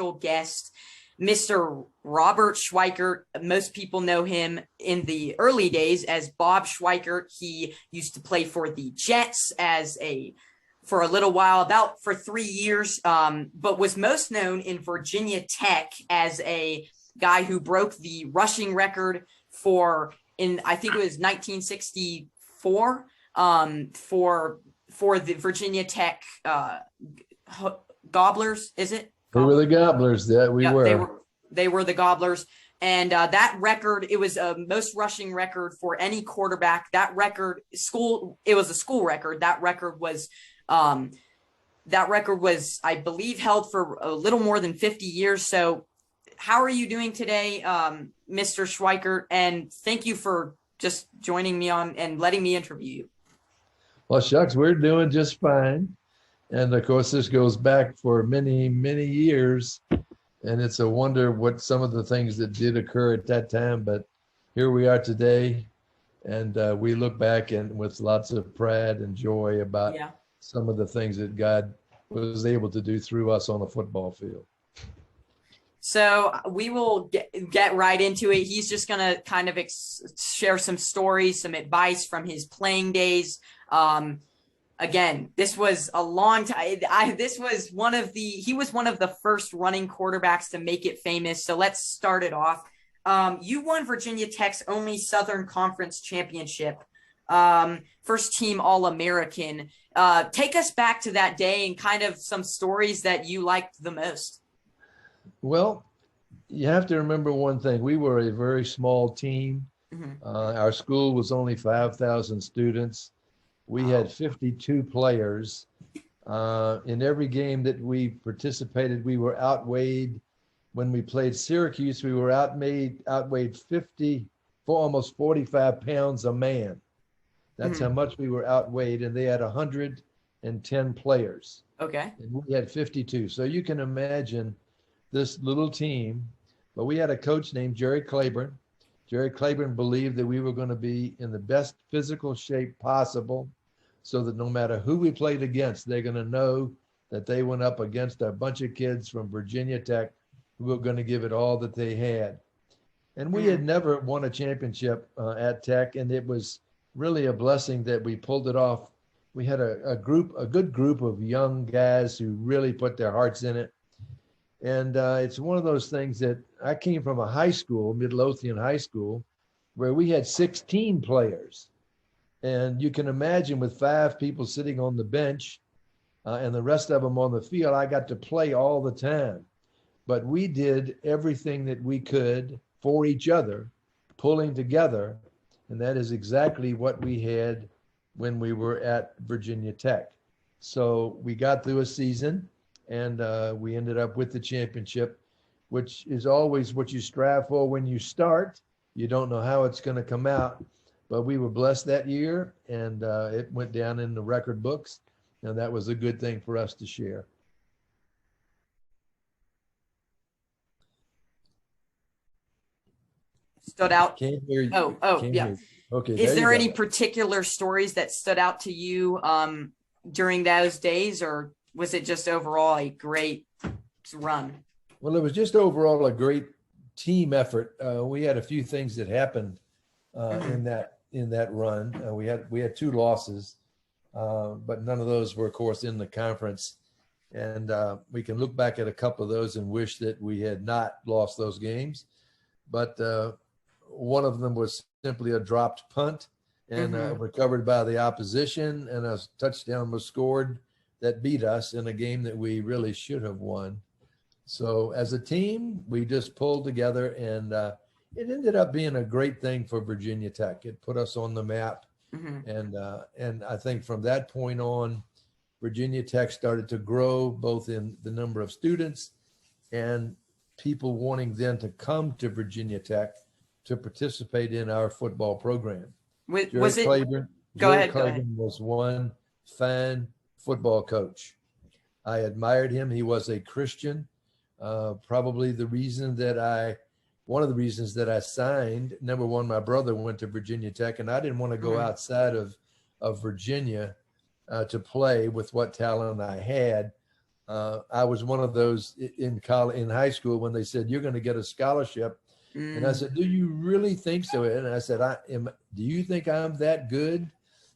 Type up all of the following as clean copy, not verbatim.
special guest, Mr. Robert Schweickert. Most people know him in the early days as Bob Schweickert. He used to play for the Jets for a little while, for 3 years, but was most known in Virginia Tech as a guy who broke the rushing record I think it was 1964, for the Virginia Tech Gobblers, is it? We were the Gobblers. They were the Gobblers. And that record, it was a most rushing record for any quarterback. That record, it was a school record. That record was, I believe, held for a little more than 50 years. So how are you doing today, Mr. Schweickert? And thank you for just joining me on and letting me interview you. Well, shucks, we're doing just fine. And of course, this goes back for many, many years. And it's a wonder what some of the things that did occur at that time. But here we are today. And we look back and with lots of pride and joy about some of the things that God was able to do through us on the football field. So we will get right into it. He's just going to kind of share some stories, some advice from his playing days. Again, this was a long time. He was one of the first running quarterbacks to make it famous. So let's start it off. You won Virginia Tech's only Southern Conference championship, first team All-American. Take us back to that day and kind of some stories that you liked the most. Well, you have to remember one thing. We were a very small team. Mm-hmm. Our school was only 5,000 students. We had 52 players. In every game that we participated, we were outweighed. When we played Syracuse, we were outweighed almost 45 pounds a man. That's how much we were outweighed, and they had 110 players. Okay. And we had 52. So you can imagine this little team, but we had a coach named Jerry Claiborne. Jerry Claiborne believed that we were going to be in the best physical shape possible so that no matter who we played against, they're going to know that they went up against a bunch of kids from Virginia Tech who were going to give it all that they had. And we had never won a championship at Tech, and it was really a blessing that we pulled it off. We had a good group of young guys who really put their hearts in it. And it's one of those things that I came from a high school, Midlothian High School, where we had 16 players. And you can imagine with 5 people sitting on the bench and the rest of them on the field, I got to play all the time. But we did everything that we could for each other, pulling together. And that is exactly what we had when we were at Virginia Tech. So we got through a season. And we ended up with the championship, which is always what you strive for when you start. You don't know how it's going to come out, but we were blessed that year, and it went down in the record books, and that was a good thing for us to share. Stood out. Can't hear you. Yeah. Okay. Is there any particular stories that stood out to you during those days, or was it just overall a great run? Well, it was just overall a great team effort. We had a few things that happened in that run. We had 2 losses, but none of those were, of course, in the conference. And we can look back at a couple of those and wish that we had not lost those games. But one of them was simply a dropped punt and recovered by the opposition, and a touchdown was scored that beat us in a game that we really should have won. So as a team, we just pulled together, and it ended up being a great thing for Virginia Tech. It put us on the map. And I think from that point on, Virginia Tech started to grow both in the number of students and people wanting then to come to Virginia Tech to participate in our football program. Claiborne was one fine football coach. I admired him. He was a Christian. Probably one of the reasons that I signed, number one, my brother went to Virginia Tech, and I didn't want to go outside of Virginia to play with what talent I had. I was one of those in college, in high school, when they said, you're going to get a scholarship. And I said, do you really think so? And I said, do you think I'm that good?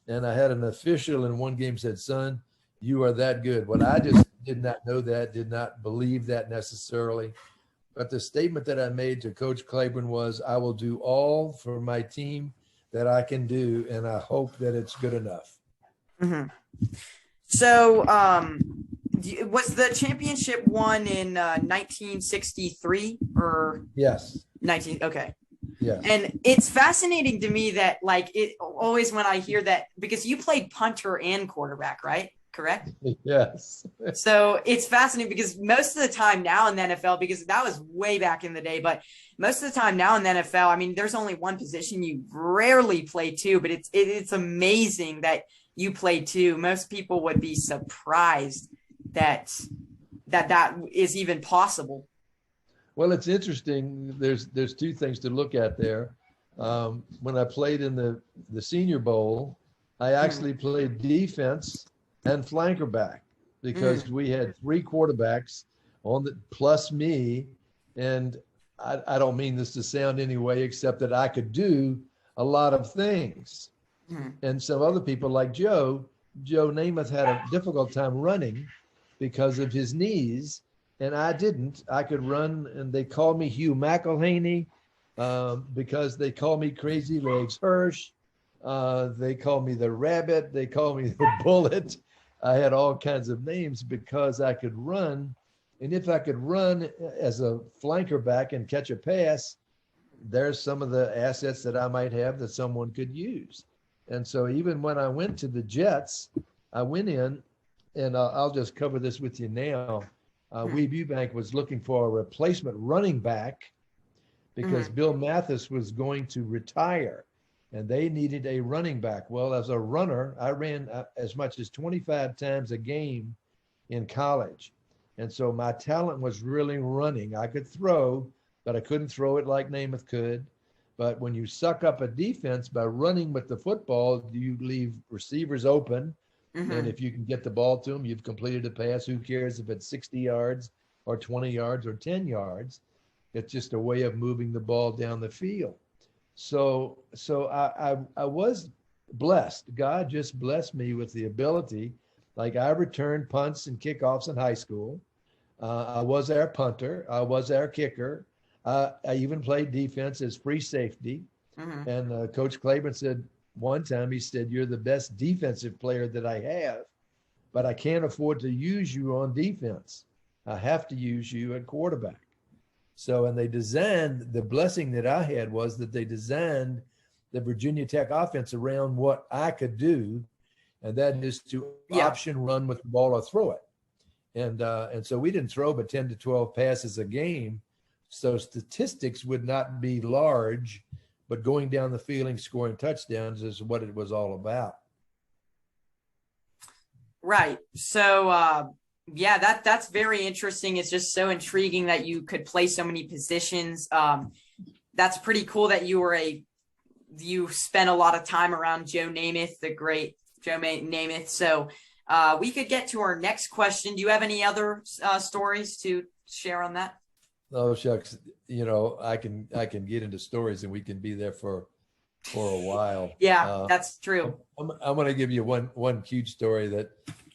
And I had an official in one game said, son, you are that good. Well, I just did not know that, did not believe that necessarily. But the statement that I made to Coach Claiborne was, I will do all for my team that I can do, and I hope that it's good enough. Mm-hmm. So, was the championship won in 1963 or? Yes. 19. Okay. Yeah. And it's fascinating to me that, like, it always when I hear that, because you played punter and quarterback, right? Correct? Yes. So it's fascinating because most of the time now in the NFL, because that was way back in the day, but most of the time now in the NFL, I mean, there's only one position. You rarely play two, but it's amazing that you play two. Most people would be surprised that is even possible. Well, it's interesting. There's two things to look at there. When I played in the Senior Bowl, I actually played defense and flanker back because we had three quarterbacks on the plus me. And I don't mean this to sound any way except that I could do a lot of things. And some other people like Joe Namath had a difficult time running because of his knees. And I didn't. I could run, and they called me Hugh McElhaney because they called me Crazy Legs Hirsch. They called me the Rabbit. They called me the Bullet. I had all kinds of names because I could run. And if I could run as a flanker back and catch a pass, there's some of the assets that I might have that someone could use. And so even when I went to the Jets, I went in, and I'll just cover this with you now. Weeb Eubank was looking for a replacement running back because Bill Mathis was going to retire, and they needed a running back. Well, as a runner, I ran as much as 25 times a game in college. And so my talent was really running. I could throw, but I couldn't throw it like Namath could. But when you suck up a defense by running with the football, you leave receivers open. And if you can get the ball to them, you've completed a pass. Who cares if it's 60 yards or 20 yards or 10 yards? It's just a way of moving the ball down the field. So I was blessed. God just blessed me with the ability. Like, I returned punts and kickoffs in high school. I was our punter. I was our kicker. I even played defense as free safety. And Coach Claiborne said, one time he said, you're the best defensive player that I have, but I can't afford to use you on defense. I have to use you at quarterback. So, and they designed, the blessing that I had was that they designed the Virginia Tech offense around what I could do, and that is to option run with the ball or throw it. And so we didn't throw but 10 to 12 passes a game. So statistics would not be large, but going down the field and scoring touchdowns is what it was all about. Right. So, that's very interesting. It's just so intriguing that you could play so many positions. That's pretty cool that you spent a lot of time around Joe Namath, the great Joe Namath. So we could get to our next question. Do you have any other stories to share on that? Oh, shucks. I can get into stories and we can be there for a while. Yeah, that's true. I'm going to give you one cute story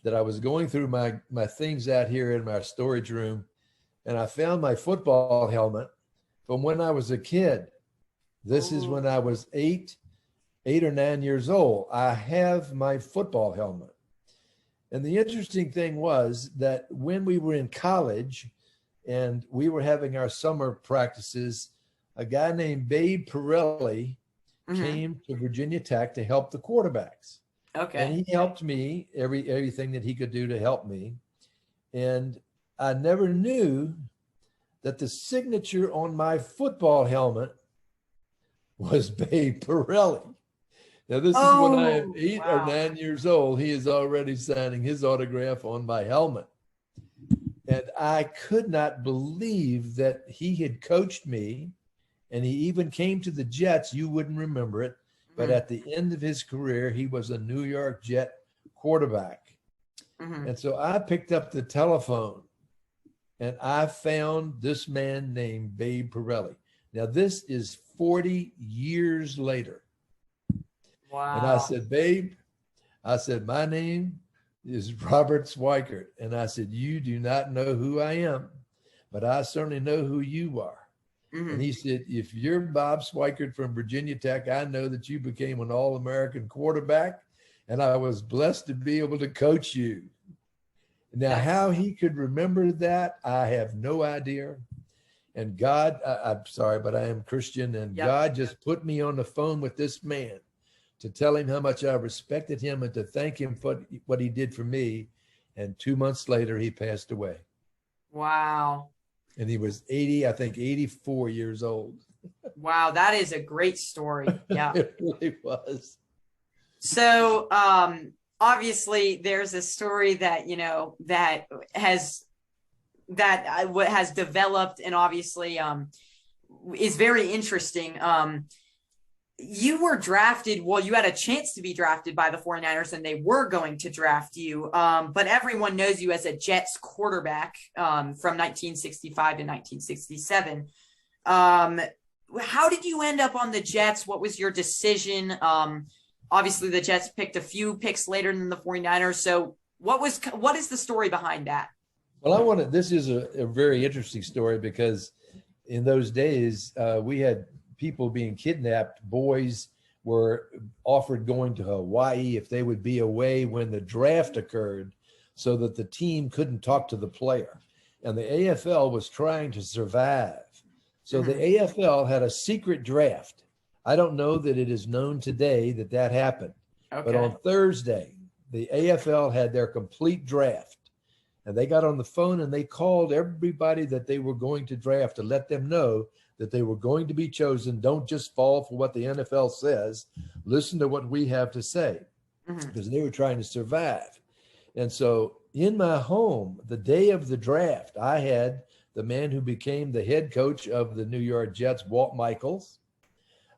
that I was going through my things out here in my storage room, and I found my football helmet from when I was a kid. This is when I was 8 or 9 years old. I have my football helmet. And the interesting thing was that when we were in college, and we were having our summer practices, a guy named Babe Pirelli came to Virginia Tech to help the quarterbacks. Okay. And he helped me everything that he could do to help me. And I never knew that the signature on my football helmet was Babe Pirelli. Now, this is when I am 8 or 9 years old. He is already signing his autograph on my helmet. And I could not believe that he had coached me, and he even came to the Jets. You wouldn't remember it, but at the end of his career, he was a New York Jet quarterback. Mm-hmm. And so I picked up the telephone and I found this man named Babe Pirelli. Now, this is 40 years later. And I Wow. said, Babe, I said, my name is Robert Schweickert. And I said, you do not know who I am, but I certainly know who you are. Mm-hmm. And he said, if you're Bob Schweickert from Virginia Tech, I know that you became an All-American quarterback, and I was blessed to be able to coach you. Now, how he could remember that, I have no idea. And God, I'm sorry, but I am Christian, and God just put me on the phone with this man to tell him how much I respected him and to thank him for what he did for me. And 2 months later, he passed away. Wow. And he was 80, I think 84 years old. Wow, that is a great story. Yeah. It really was. So, obviously there's a story that, you know, that has developed and obviously, is very interesting. You were drafted, well, you had a chance to be drafted by the 49ers and they were going to draft you. But everyone knows you as a Jets quarterback, from 1965 to 1967. How did you end up on the Jets? What was your decision? Obviously the Jets picked a few picks later than the 49ers. So what is the story behind that? Well, this is a very interesting story because in those days, we had people being kidnapped. Boys were offered going to Hawaii if they would be away when the draft occurred so that the team couldn't talk to the player. And the AFL was trying to survive. So the AFL had a secret draft. I don't know that it is known today that that happened. Okay. But on Thursday, the AFL had their complete draft. And they got on the phone and they called everybody that they were going to draft to let them know that they were going to be chosen. Don't just fall for what the NFL says. Listen to what we have to say, because they were trying to survive. And so in my home, the day of the draft, I had the man who became the head coach of the New York Jets, Walt Michaels.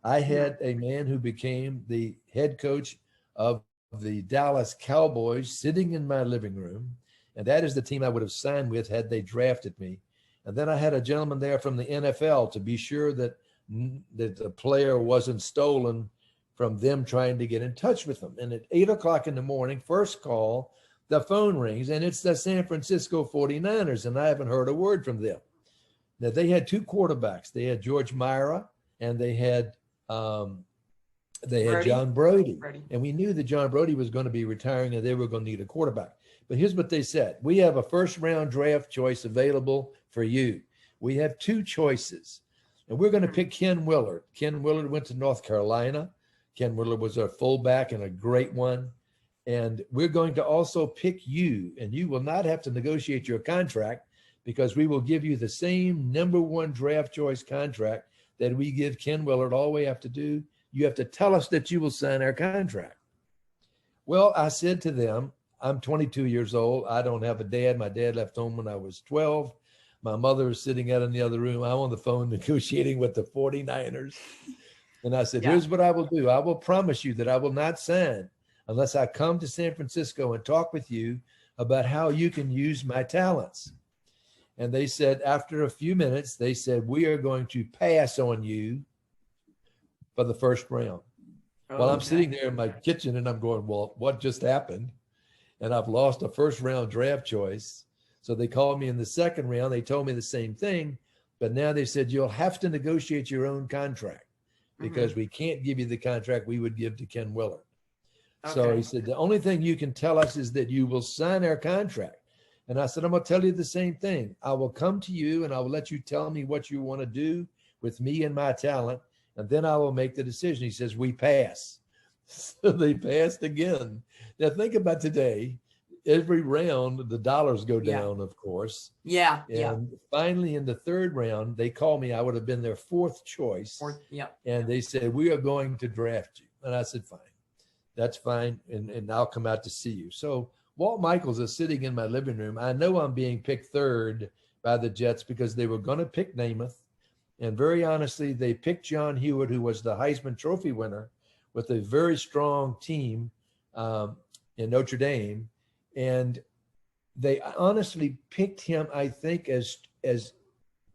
I had a man who became the head coach of the Dallas Cowboys sitting in my living room. And that is the team I would have signed with had they drafted me. And then I had a gentleman there from the NFL to be sure that the player wasn't stolen from them trying to get in touch with them. And at 8 o'clock in the morning, first call, the phone rings and it's the San Francisco 49ers. And I haven't heard a word from them. Now they had two quarterbacks. They had George Myra and they had John Brody. And we knew that John Brody was going to be retiring and they were going to need a quarterback. But here's what they said. We have a first round draft choice available for you. We have two choices. And we're going to pick Ken Willard. Ken Willard went to North Carolina. Ken Willard was our fullback and a great one. And we're going to also pick you. And you will not have to negotiate your contract because we will give you the same number one draft choice contract that we give Ken Willard. All we have to do, you have to tell us that you will sign our contract. Well, I said to them, I'm 22 years old. I don't have a dad. My dad left home when I was 12. My mother is sitting out in the other room. I'm on the phone negotiating with the 49ers. And I said, here's what I will do. I will promise you that I will not sign unless I come to San Francisco and talk with you about how you can use my talents. And they said, after a few minutes, they said, we are going to pass on you for the first round. Well, I'm sitting there in my kitchen and I'm going, well, what just happened? And I've lost a first round draft choice. So they called me in the second round. They told me the same thing, but now they said, you'll have to negotiate your own contract because we can't give you the contract we would give to Ken Willard. So he said, the only thing you can tell us is that you will sign our contract. And I said, I'm going to tell you the same thing. I will come to you and I will let you tell me what you want to do with me and my talent. And then I will make the decision. He says, we pass. So they passed again. Now think about today. Every round, the dollars go down, of course. And finally, in the third round, they called me. I would have been their fourth choice. And they said, we are going to draft you. And I said, fine. That's fine. And I'll come out to see you. So Walt Michaels is sitting in my living room. I know I'm being picked third by the Jets because they were going to pick Namath. And very honestly, they picked John Hewitt, who was the Heisman Trophy winner, with a very strong team in Notre Dame. And they honestly picked him, I think, as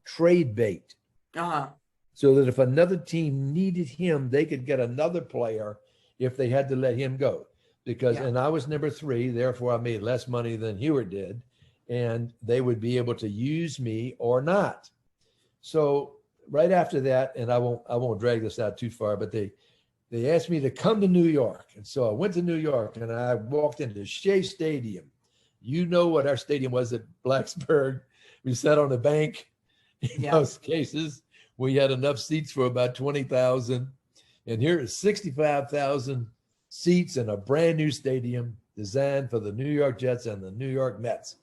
trade bait, Uh-huh. so that if another team needed him, they could get another player if they had to let him go. Because, Yeah. and I was number 3, therefore I made less money than Hewart did, and they would be able to use me or not. So right after that, and I won't drag this out too far, but they asked me to come to New York. And so I went to New York and I walked into Shea Stadium. You know what our stadium was at Blacksburg. We sat on the bank in Yeah. those cases. We had enough seats for about 20,000. And here is 65,000 seats in a brand new stadium designed for the New York Jets and the New York Mets.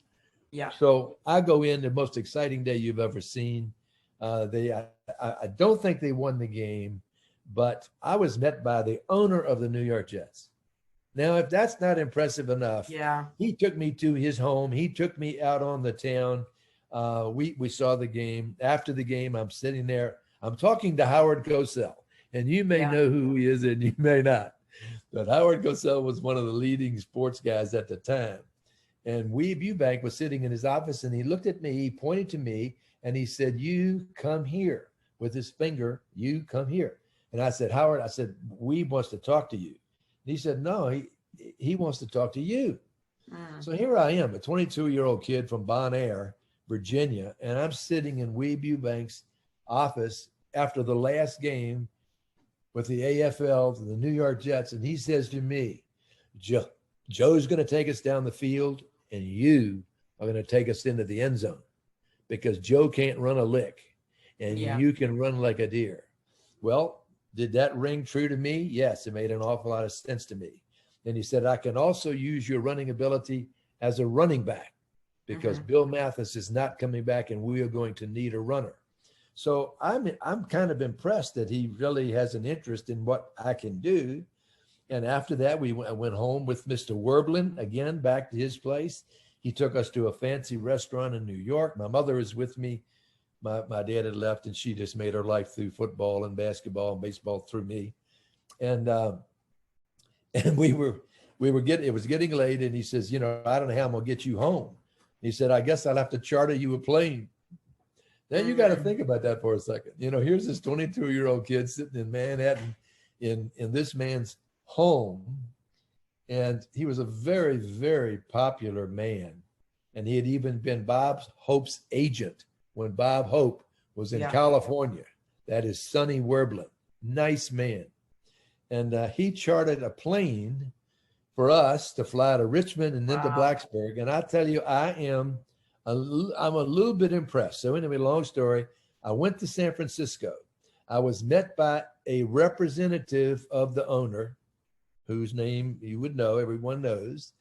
Yeah. So I go in, the most exciting day you've ever seen. I don't think they won the game, but I was met by the owner of the New York Jets. Now, if that's not impressive enough, Yeah. he took me to his home. He took me out on the town. We saw the game. After the game, I'm sitting there. I'm talking to Howard Cosell, and you may Yeah. know who he is, and you may not. But Howard Cosell was one of the leading sports guys at the time. And Weeb Eubank was sitting in his office, and he looked at me, he pointed to me, and he said, "You come here," with his finger, "You come here." And I said, "Howard," I said, "Weeb wants to talk to you." And he said, "No, he wants to talk to you." So here I am, a 22-year-old kid from Bon Air, Virginia, and I'm sitting in Weeb Eubank's office after the last game with the AFL, the New York Jets, and he says to me, Joe's going to take us down the field, and you are going to take us into the end zone because Joe can't run a lick, and you can run like a deer. Well, did that ring true to me? Yes, it made an awful lot of sense to me. And he said, I can also use your running ability as a running back because Bill Mathis is not coming back and we are going to need a runner. So I'm kind of impressed that he really has an interest in what I can do. And after that, I went home with Mr. Werblin, again, back to his place. He took us to a fancy restaurant in New York. My mother was with me. My dad had left, and she just made her life through football and basketball and baseball through me. And it was getting late, and he says, I don't know how I'm gonna get you home. He said, I guess I'll have to charter you a plane. Now you got to think about that for a second. Here's this 22-year-old kid sitting in Manhattan in this man's home. And he was a very, very popular man. And he had even been Bob Hope's agent when Bob Hope was in California. That is Sonny Werblin. Nice man. And he chartered a plane for us to fly to Richmond and then to Blacksburg. And I tell you, I'm a little bit impressed. So anyway, long story, I went to San Francisco. I was met by a representative of the owner, whose name you would know, everyone knows.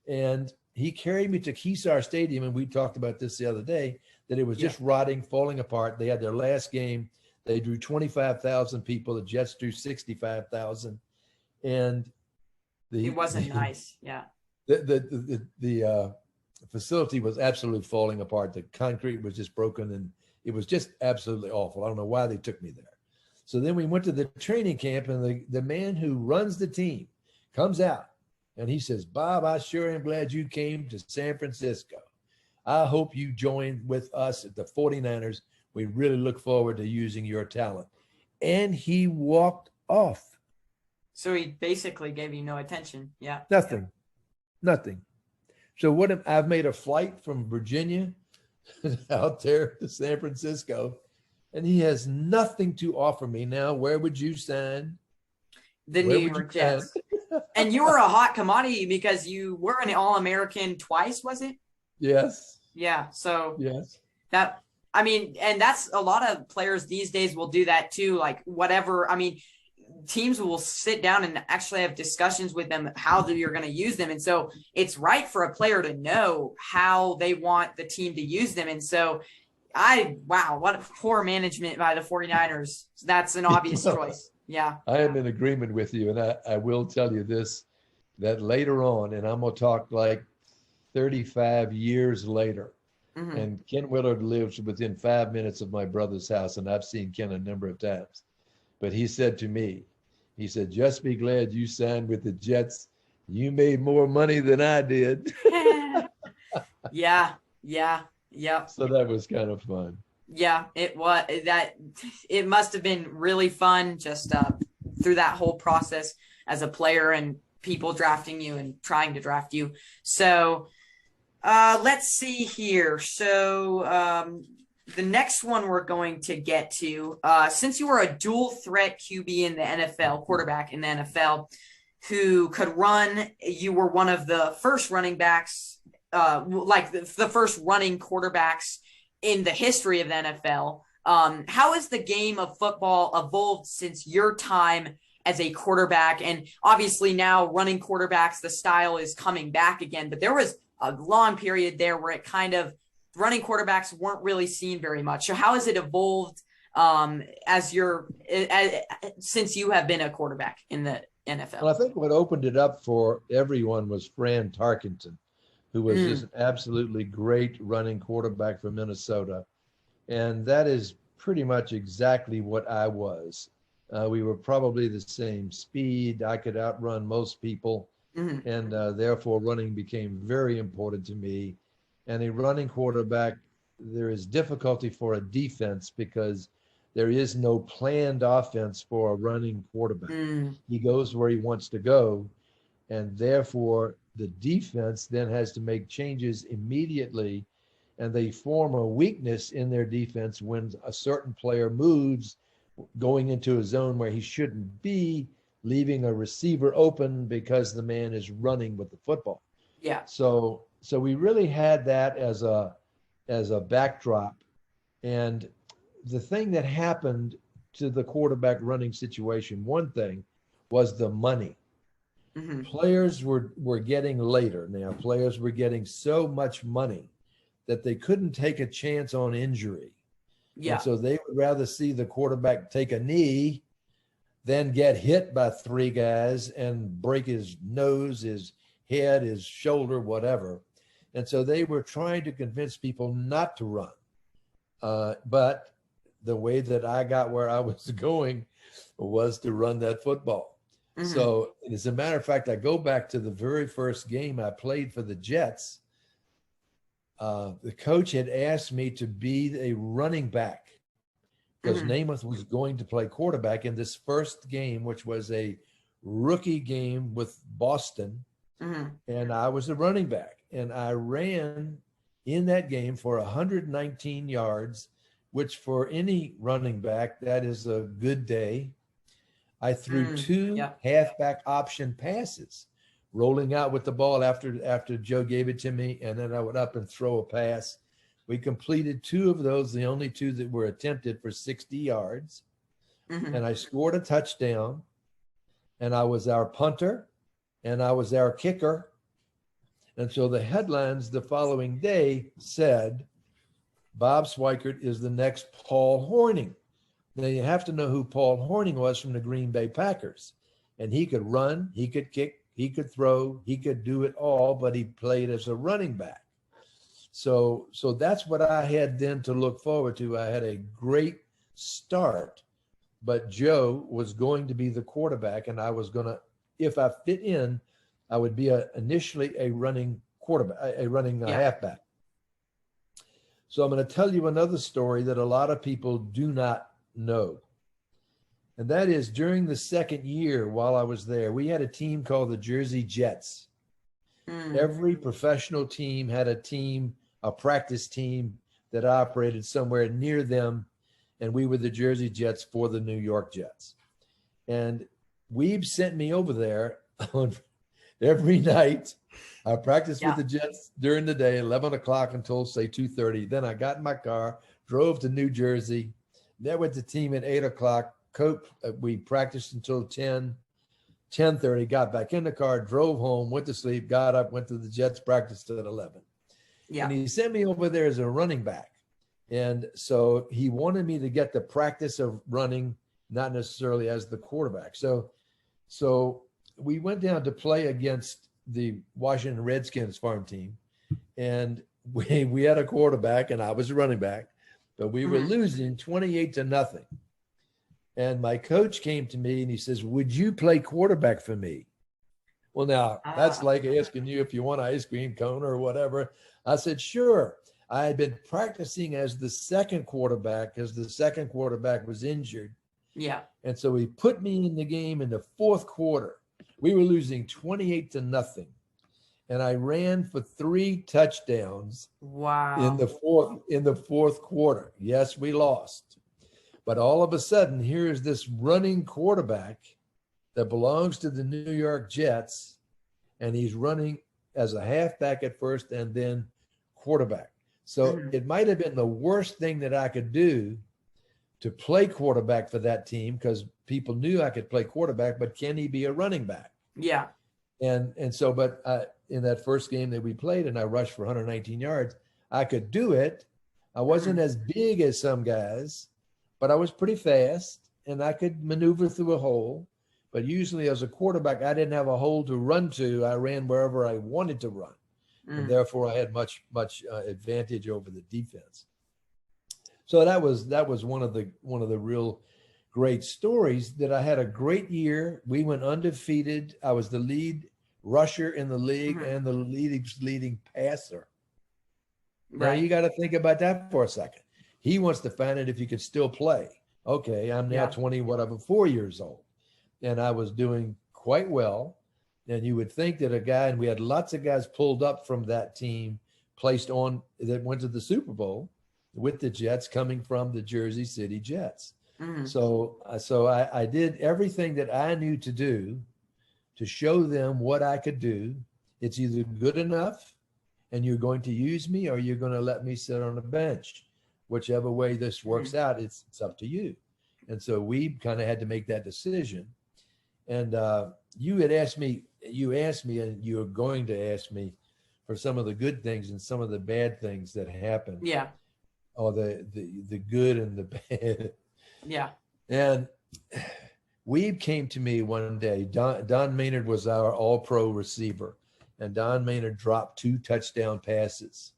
And he carried me to Keysar Stadium. And we talked about this the other day, that it was just rotting, falling apart. They had their last game. They drew 25,000 people. The Jets drew 65,000. And it wasn't nice. Yeah. The facility was absolutely falling apart. The concrete was just broken, and it was just absolutely awful. I don't know why they took me there. So then we went to the training camp, and the man who runs the team comes out, and he says, Bob, I sure am glad you came to San Francisco. I hope you join with us at the 49ers. We really look forward to using your talent. And he walked off. So he basically gave you no attention. Yeah. Nothing. So I've made a flight from Virginia out there to San Francisco, and he has nothing to offer me now. Where would you sign? The New York Jets. And you were a hot commodity because you were an All-American twice, was it? Yes. Yeah. So yes. And that's a lot of players these days will do that too. Like whatever. Teams will sit down and actually have discussions with them how you're going to use them. And so it's right for a player to know how they want the team to use them. And so what poor management by the 49ers. That's an obvious choice. Yeah. I am in agreement with you. And I will tell you this, that later on, and I'm going to talk like 35 years later, and Ken Willard lives within 5 minutes of my brother's house. And I've seen Ken a number of times. But he said to me, just be glad you signed with the Jets. You made more money than I did. Yeah. Yeah. Yep. So that was kind of fun. Yeah, it was that it must have been really fun just through that whole process as a player and people drafting you and trying to draft you. So let's see here. So the next one we're going to get to, since you were a dual threat QB in the NFL, quarterback in the NFL, who could run, you were one of the first running backs, like the first running quarterbacks in the history of the NFL. How has the game of football evolved since your time as a quarterback? And obviously now running quarterbacks, the style is coming back again, but there was a long period there where it kind of running quarterbacks weren't really seen very much. So how has it evolved since you have been a quarterback in the NFL? Well, I think what opened it up for everyone was Fran Tarkenton, who was just an absolutely great running quarterback for Minnesota. And that is pretty much exactly what I was. We were probably the same speed. I could outrun most people. And therefore running became very important to me. And a running quarterback, there is difficulty for a defense because there is no planned offense for a running quarterback. He goes where he wants to go. And therefore the defense then has to make changes immediately. And they form a weakness in their defense when a certain player moves going into a zone where he shouldn't be, leaving a receiver open because the man is running with the football. Yeah. So we really had that as a backdrop. And the thing that happened to the quarterback running situation, one thing was the money. Players were getting later. Now players were getting so much money that they couldn't take a chance on injury. Yeah. And so they would rather see the quarterback take a knee than get hit by three guys and break his nose, his head, his shoulder, whatever. And so they were trying to convince people not to run. But the way that I got where I was going was to run that football. So as a matter of fact, I go back to the very first game I played for the Jets. The coach had asked me to be a running back because Namath was going to play quarterback in this first game, which was a rookie game with Boston. And I was a running back. And I ran in that game for 119 yards, which for any running back, that is a good day. I threw two halfback option passes, rolling out with the ball after Joe gave it to me, and then I would up and throw a pass. We completed two of those, the only two that were attempted, for 60 yards. And I scored a touchdown, and I was our punter, and I was our kicker. And so the headlines the following day said, Bob Schweickert is the next Paul Hornung. Now you have to know who Paul Hornung was from the Green Bay Packers. And he could run, he could kick, he could throw, he could do it all, but he played as a running back. So that's what I had then to look forward to. I had a great start, but Joe was going to be the quarterback, and I was going to, if I fit in, I would be initially a running quarterback, a running halfback. So I'm going to tell you another story that a lot of people do not know. And that is, during the second year while I was there, we had a team called the Jersey Jets. Every professional team had a practice team that operated somewhere near them. And we were the Jersey Jets for the New York Jets. And Weeb sent me over there on every night. I practiced with the Jets during the day, 11 o'clock until, say, 2:30. Then I got in my car, drove to New Jersey, met with the team at 8 o'clock. We practiced until 10:30, got back in the car, drove home, went to sleep, got up, went to the Jets, practiced at 11. And he sent me over there as a running back. And so he wanted me to get the practice of running, not necessarily as the quarterback. So we went down to play against the Washington Redskins farm team. And we had a quarterback and I was a running back, but we were losing 28-0. And my coach came to me and he says, "Would you play quarterback for me?" Well, now that's like asking you if you want an ice cream cone or whatever. I said, sure. I had been practicing as the second quarterback because the second quarterback was injured. Yeah. And so he put me in the game in the fourth quarter. We were losing 28-0. And I ran for 3 touchdowns Wow. in the fourth quarter. Yes, we lost. But all of a sudden, here's this running quarterback that belongs to the New York Jets, and he's running as a halfback at first and then quarterback. So it might have been the worst thing that I could do to play quarterback for that team because people knew I could play quarterback, but can he be a running back? Yeah. And so, but in that first game that we played and I rushed for 119 yards, I could do it. I wasn't as big as some guys, but I was pretty fast and I could maneuver through a hole. But usually as a quarterback, I didn't have a hole to run to. I ran wherever I wanted to run. And therefore I had much advantage over the defense. So that was one of the real great stories that I had a great year. We went undefeated. I was the lead rusher in the league and the leading passer. Now you got to think about that for a second. He wants to find out if you could still play. Okay, I'm now 4 years old, and I was doing quite well. And you would think that a guy, and we had lots of guys pulled up from that team, placed on that went to the Super Bowl with the Jets, coming from the Jersey City Jets. So I did everything that I knew to do to show them what I could do. It's either good enough and you're going to use me or you're going to let me sit on the bench. Whichever way this works out, it's up to you. And so we kind of had to make that decision. And you asked me, and you're going to ask me for some of the good things and some of the bad things that happened. Yeah. Or the good and the bad. Yeah. And Weeb came to me one day. Don Maynard was our all-pro receiver. And Don Maynard dropped 2 touchdown passes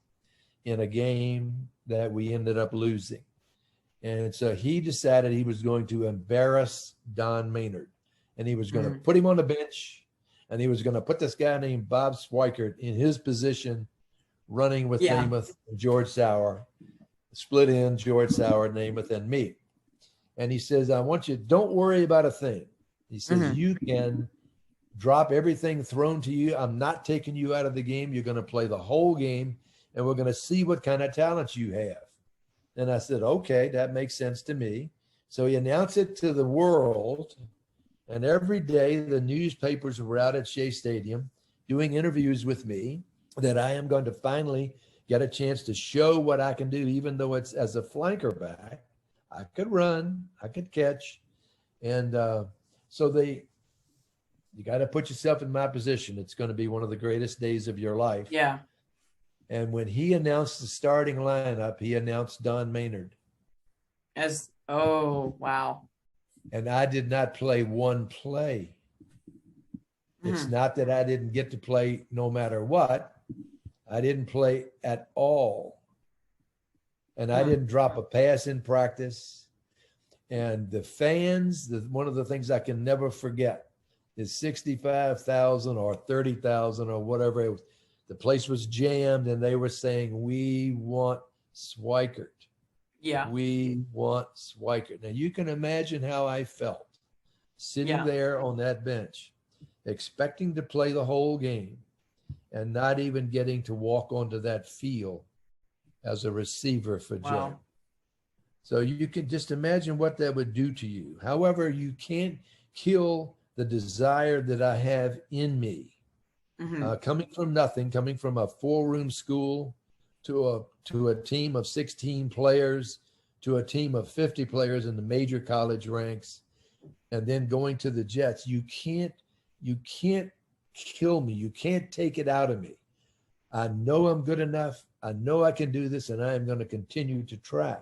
in a game that we ended up losing. And so he decided he was going to embarrass Don Maynard. And he was going to put him on the bench. And he was going to put this guy named Bob Schweickert in his position, running with Namath and George Sauer. Split in George Sauer, Namath, and me. And he says, I want you, don't worry about a thing. He says, you can drop everything thrown to you. I'm not taking you out of the game. You're going to play the whole game, and we're going to see what kind of talent you have. And I said, okay, that makes sense to me. So he announced it to the world, and every day the newspapers were out at Shea Stadium doing interviews with me that I am going to finally get a chance to show what I can do, even though it's as a flanker back. I could run, I could catch. And so you got to put yourself in my position. It's going to be one of the greatest days of your life. Yeah. And when he announced the starting lineup, he announced Don Maynard. Oh, wow. And I did not play one play. It's not that I didn't get to play no matter what. I didn't play at all. And I didn't drop a pass in practice. And the fans, one of the things I can never forget is 65,000 or 30,000 or whatever it was. The place was jammed and they were saying, we want Schweickert. Yeah. We want Schweickert. Now you can imagine how I felt sitting there on that bench, expecting to play the whole game and not even getting to walk onto that field as a receiver for Joe. So you can just imagine what that would do to you. However, you can't kill the desire that I have in me. Coming from nothing, coming from a 4-room school to a team of 16 players, to a team of 50 players in the major college ranks, and then going to the Jets, you can't kill me. You can't take it out of me. I know I'm good enough. I know I can do this, and I am going to continue to try.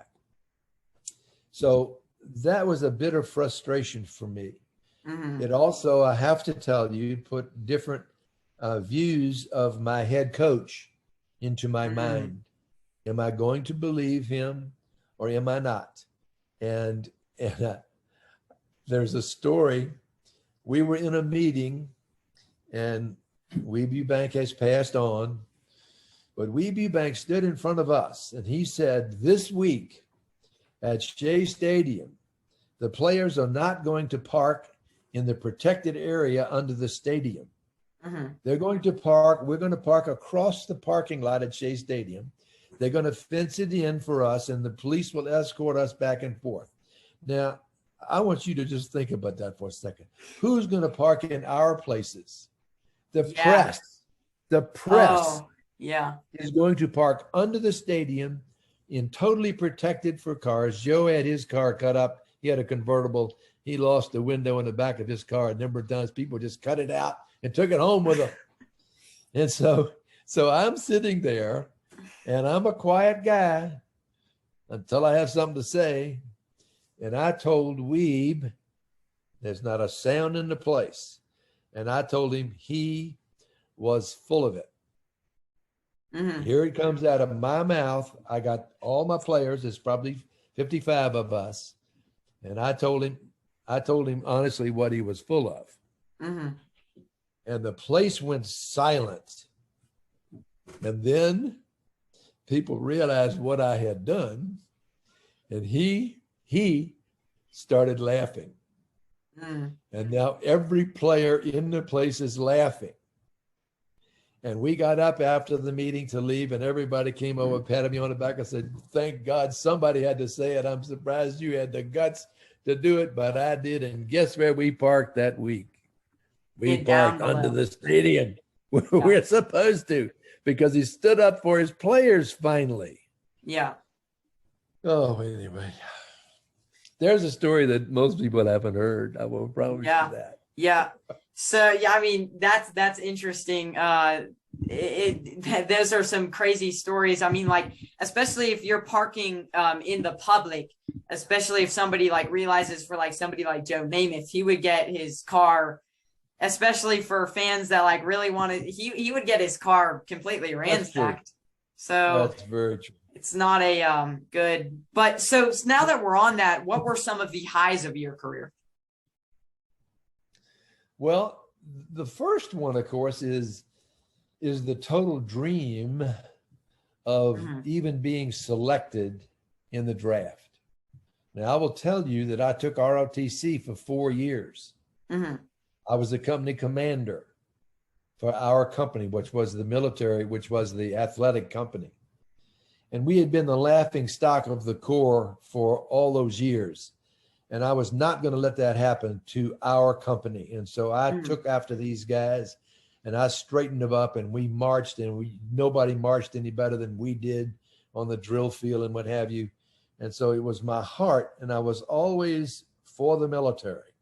So that was a bit of frustration for me. It also, I have to tell you, put different views of my head coach into my mind. Am I going to believe him or am I not? And there's a story. We were in a meeting and Weeby Bank has passed on. But Weeby Bank stood in front of us, and he said, this week at Shea Stadium, the players are not going to park in the protected area under the stadium. They're going to park, we're going to park across the parking lot at Shea Stadium. They're going to fence it in for us, and the police will escort us back and forth. Now, I want you to just think about that for a second. Who's going to park in our places? The press. The press is going to park under the stadium in totally protected for cars. Joe had his car cut up. He had a convertible. He lost the window in the back of his car. A number of times people just cut it out and took it home with them. And so I'm sitting there, and I'm a quiet guy until I have something to say. And I told Weeb, there's not a sound in the place. And I told him he was full of it. Here it comes out of my mouth. I got all my players. There's probably 55 of us. And I told him honestly what he was full of. And the place went silent. And then people realized what I had done. And he started laughing. And now every player in the place is laughing. And we got up after the meeting to leave, and everybody came over, patted me on the back and said, thank God somebody had to say it. I'm surprised you had the guts to do it, but I did. And guess where we parked that week? We parked under the stadium. We're supposed to, because he stood up for his players finally. Yeah. Oh, anyway. There's a story that most people haven't heard. I will promise you that. Yeah. So, yeah, I mean, that's interesting. Those are some crazy stories. I mean, like, especially if you're parking in the public, especially if somebody like realizes for like somebody like Joe Namath, he would get his car, especially for fans that like really wanted, he would get his car completely ransacked. So that's very true. It's not a good, but so now that we're on that, what were some of the highs of your career? Well, the first one, of course, is the total dream of even being selected in the draft. Now, I will tell you that I took ROTC for 4 years. I was the company commander for our company, which was the military, which was the athletic company. And we had been the laughing stock of the Corps for all those years. And I was not going to let that happen to our company. And so I took after these guys, and I straightened them up, and we marched, and nobody marched any better than we did on the drill field and what have you. And so it was my heart, and I was always for the military.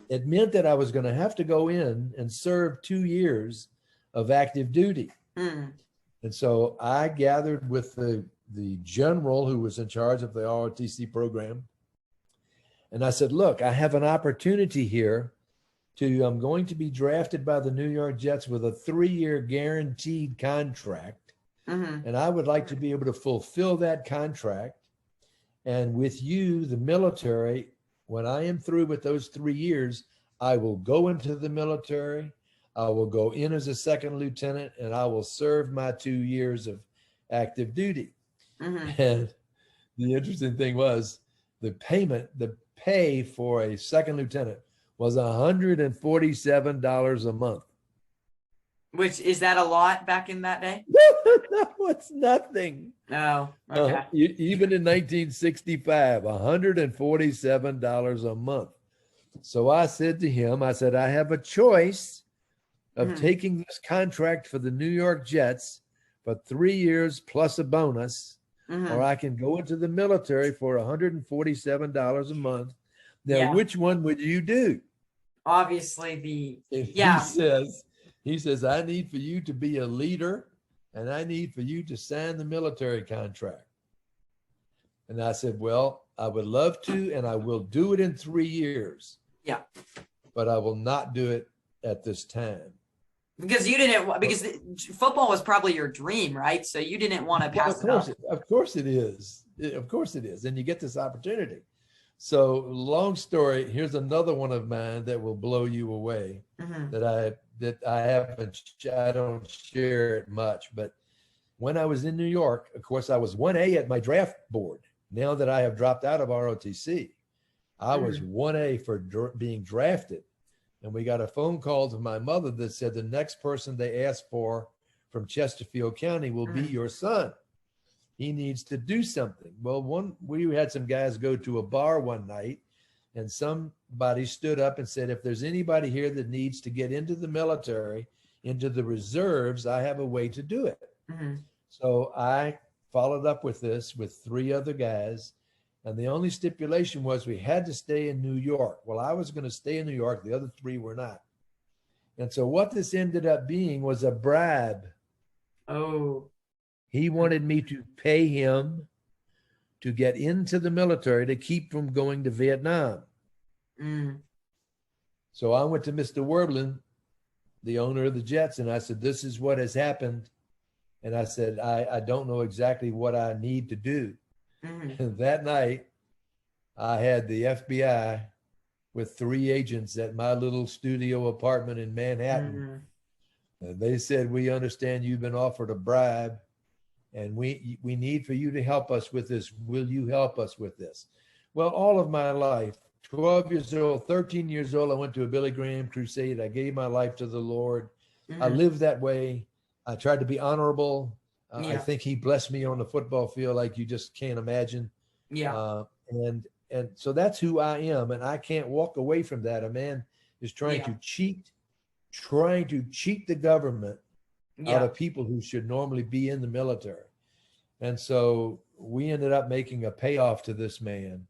It meant that I was going to have to go in and serve 2 years of active duty. And so I gathered with the general who was in charge of the ROTC program. And I said, look, I have an opportunity here I'm going to be drafted by the New York Jets with a 3-year guaranteed contract. And I would like to be able to fulfill that contract. And with you, the military, when I am through with those 3 years, I will go into the military. I will go in as a second lieutenant, and I will serve my 2 years of active duty. And the interesting thing was the pay for a second lieutenant was $147 a month. Which, is that a lot back in that day? No, it's nothing. No. Okay. Even in 1965, $147 a month. So I said to him, I said, I have a choice of taking this contract for the New York Jets for 3 years plus a bonus, or I can go into the military for $147 a month. Now, which one would you do? Obviously He says, I need for you to be a leader, and I need for you to sign the military contract. And I said, well, I would love to, and I will do it in 3 years. Yeah. But I will not do it at this time. Because football was probably your dream, right? So you didn't want to pass it up. Of course it is. Of course it is. And you get this opportunity. So long story, here's another one of mine that will blow you away that I that I don't share it much. But when I was in New York, of course, I was 1A at my draft board. Now that I have dropped out of ROTC, I was 1A for being drafted. And we got a phone call to my mother that said the next person they asked for from Chesterfield County will be your son. He needs to do something. Well, we had some guys go to a bar one night, and somebody stood up and said, if there's anybody here that needs to get into the military, into the reserves, I have a way to do it. So I followed up with this with 3 other guys. And the only stipulation was we had to stay in New York. Well, I was going to stay in New York. The other 3 were not. And so what this ended up being was a bribe. Oh. He wanted me to pay him to get into the military to keep from going to Vietnam. So I went to Mr. Werblin, the owner of the Jets, and I said, this is what has happened. And I said, I don't know exactly what I need to do. And that night, I had the FBI with 3 agents at my little studio apartment in Manhattan. And they said, we understand you've been offered a bribe, and we need for you to help us with this. Will you help us with this? Well, all of my life, 12 years old, 13 years old, I went to a Billy Graham crusade. I gave my life to the Lord. I lived that way. I tried to be honorable. I think he blessed me on the football field like you just can't imagine. And so that's who I am, and I can't walk away from that. A man is trying to cheat the government out of people who should normally be in the military. And so we ended up making a payoff to this man,